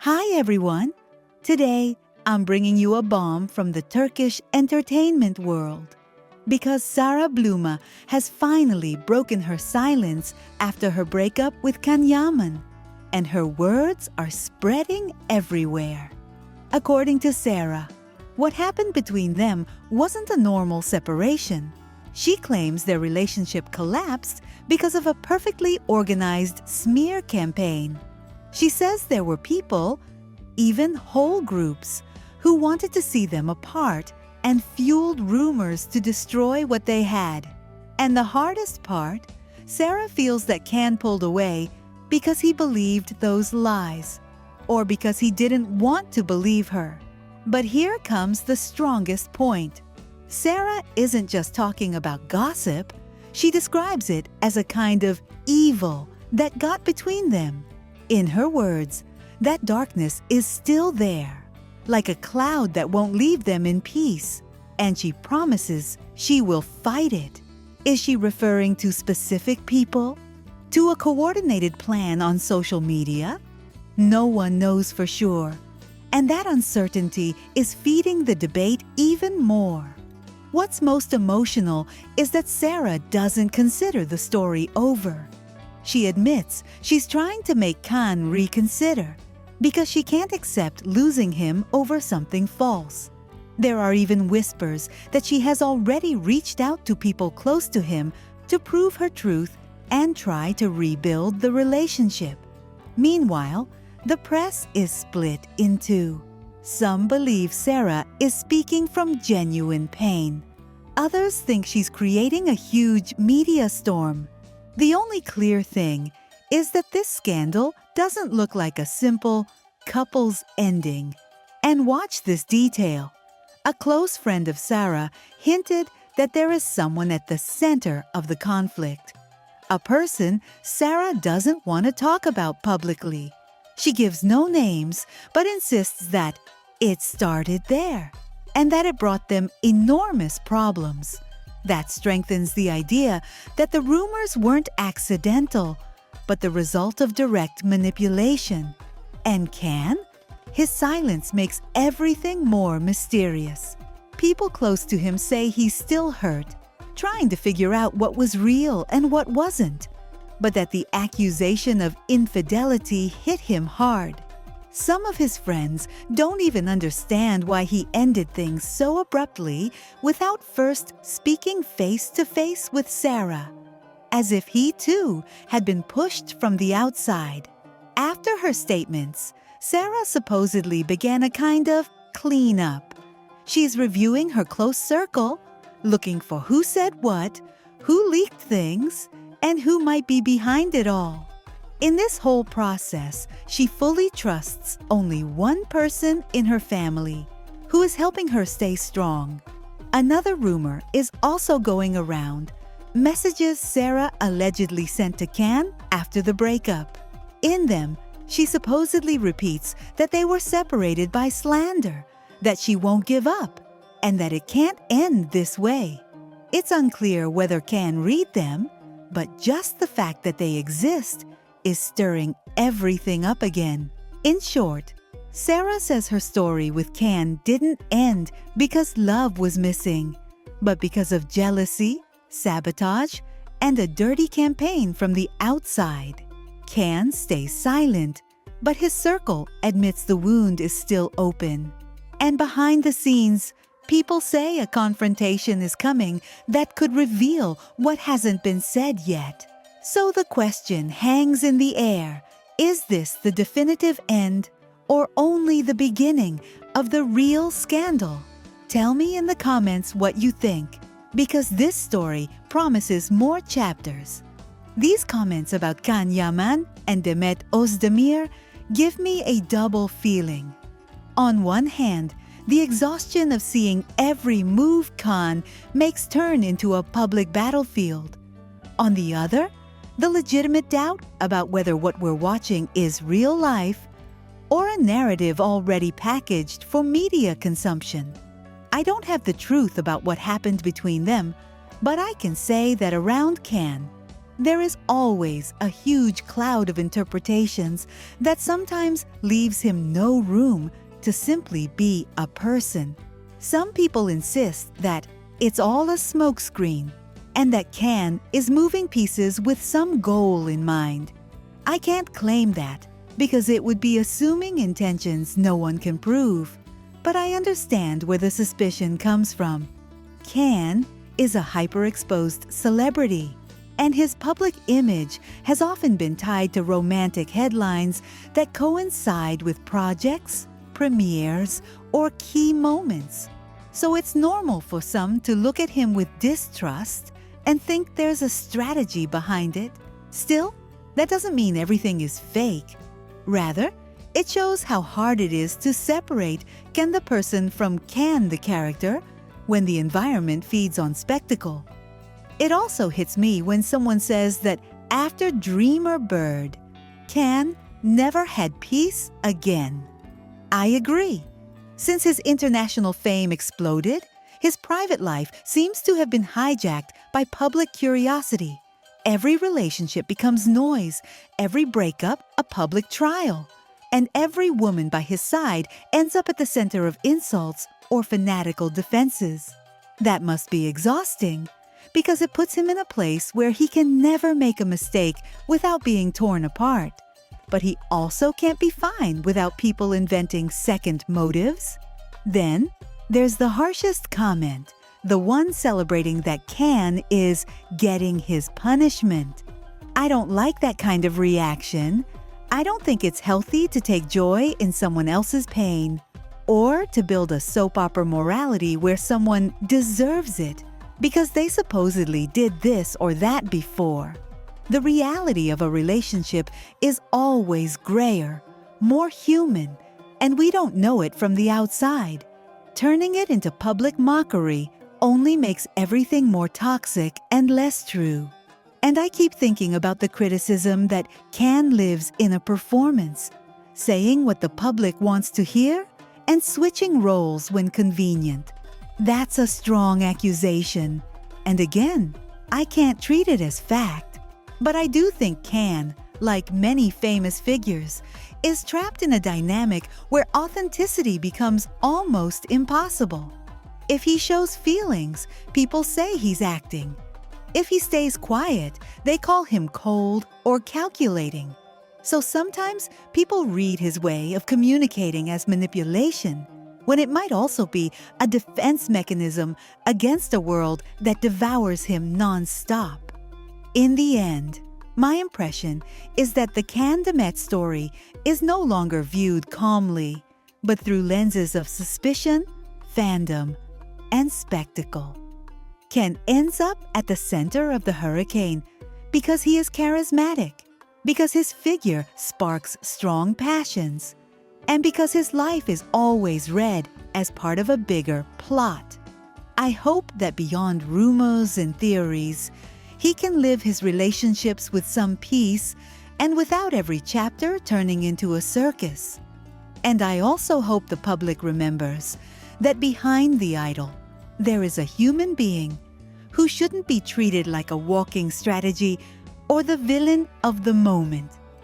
Hi everyone! Today, I'm bringing you a bomb from the Turkish entertainment world. Because Sara Bluma has finally broken her silence after her breakup with Can Yaman, and her words are spreading everywhere. According to Sera, what happened between them wasn't a normal separation. She claims their relationship collapsed because of a perfectly organized smear campaign. She says there were people, even whole groups, who wanted to see them apart and fueled rumors to destroy what they had. And the hardest part, Sera feels that Can pulled away because he believed those lies, or because he didn't want to believe her. But here comes the strongest point. Sera isn't just talking about gossip. She describes it as a kind of evil that got between them. In her words, that darkness is still there, like a cloud that won't leave them in peace, and she promises she will fight it. Is she referring to specific people? To a coordinated plan on social media? No one knows for sure, and that uncertainty is feeding the debate even more. What's most emotional is that Sera doesn't consider the story over. She admits she's trying to make Can reconsider because she can't accept losing him over something false. There are even whispers that she has already reached out to people close to him to prove her truth and try to rebuild the relationship. Meanwhile, the press is split in two. Some believe Sera is speaking from genuine pain. Others think she's creating a huge media storm. The only clear thing is that this scandal doesn't look like a simple couple's ending. And watch this detail. A close friend of Sera hinted that there is someone at the center of the conflict. A person Sera doesn't want to talk about publicly. She gives no names, but insists that it started there and that it brought them enormous problems. That strengthens the idea that the rumors weren't accidental, but the result of direct manipulation. And Can? His silence makes everything more mysterious. People close to him say he's still hurt, trying to figure out what was real and what wasn't, but that the accusation of infidelity hit him hard. Some of his friends don't even understand why he ended things so abruptly without first speaking face-to-face with Sera, as if he too had been pushed from the outside. After her statements, Sera supposedly began a kind of cleanup. She's reviewing her close circle, looking for who said what, who leaked things, and who might be behind it all. In this whole process, she fully trusts only one person in her family, who is helping her stay strong. Another rumor is also going around, messages Sera allegedly sent to Can after the breakup. In them, she supposedly repeats that they were separated by slander, that she won't give up, and that it can't end this way. It's unclear whether Can read them, but just the fact that they exist is stirring everything up again. In short, Sera says her story with Can didn't end because love was missing, but because of jealousy, sabotage, and a dirty campaign from the outside. Can stays silent, but his circle admits the wound is still open. And behind the scenes, people say a confrontation is coming that could reveal what hasn't been said yet. So the question hangs in the air, is this the definitive end or only the beginning of the real scandal? Tell me in the comments what you think, because this story promises more chapters. These comments about Can Yaman and Demet Özdemir give me a double feeling. On one hand, the exhaustion of seeing every move Can makes turn into a public battlefield. On the other, the legitimate doubt about whether what we're watching is real life or a narrative already packaged for media consumption. I don't have the truth about what happened between them, but I can say that around Can, There is always a huge cloud of interpretations that sometimes leaves him no room to simply be a person. Some people insist that it's all a smokescreen and that Can is moving pieces with some goal in mind. I can't claim that because it would be assuming intentions no one can prove. But I understand where the suspicion comes from. Can is a hyperexposed celebrity, and his public image has often been tied to romantic headlines that coincide with projects, premieres, or key moments. So it's normal for some to look at him with distrust and think there's a strategy behind it. Still, that doesn't mean everything is fake. Rather, it shows how hard it is to separate Can the person from Can the character when the environment feeds on spectacle. It also hits me when someone says that after Dreamer Bird, Can never had peace again. I agree. Since his international fame exploded, his private life seems to have been hijacked by public curiosity. Every relationship becomes noise, every breakup a public trial, and every woman by his side ends up at the center of insults or fanatical defenses. That must be exhausting, because it puts him in a place where he can never make a mistake without being torn apart. But he also can't be fine without people inventing second motives. Then, there's the harshest comment, the one celebrating that Can is getting his punishment. I don't like that kind of reaction. I don't think it's healthy to take joy in someone else's pain, or to build a soap opera morality where someone deserves it because they supposedly did this or that before. The reality of a relationship is always grayer, more human, and we don't know it from the outside. Turning it into public mockery only makes everything more toxic and less true. And I keep thinking about the criticism that Can lives in a performance, saying what the public wants to hear and switching roles when convenient. That's a strong accusation. And again, I can't treat it as fact. But I do think Can, like many famous figures, is trapped in a dynamic where authenticity becomes almost impossible. If he shows feelings, people say he's acting. If he stays quiet, they call him cold or calculating. So sometimes people read his way of communicating as manipulation, when it might also be a defense mechanism against a world that devours him non-stop. In the end, my impression is that the Can Demet story is no longer viewed calmly, but through lenses of suspicion, fandom, and spectacle. Can ends up at the center of the hurricane because he is charismatic, because his figure sparks strong passions, and because his life is always read as part of a bigger plot. I hope that beyond rumors and theories, he can live his relationships with some peace and without every chapter turning into a circus. And I also hope the public remembers that behind the idol, there is a human being who shouldn't be treated like a walking strategy or the villain of the moment.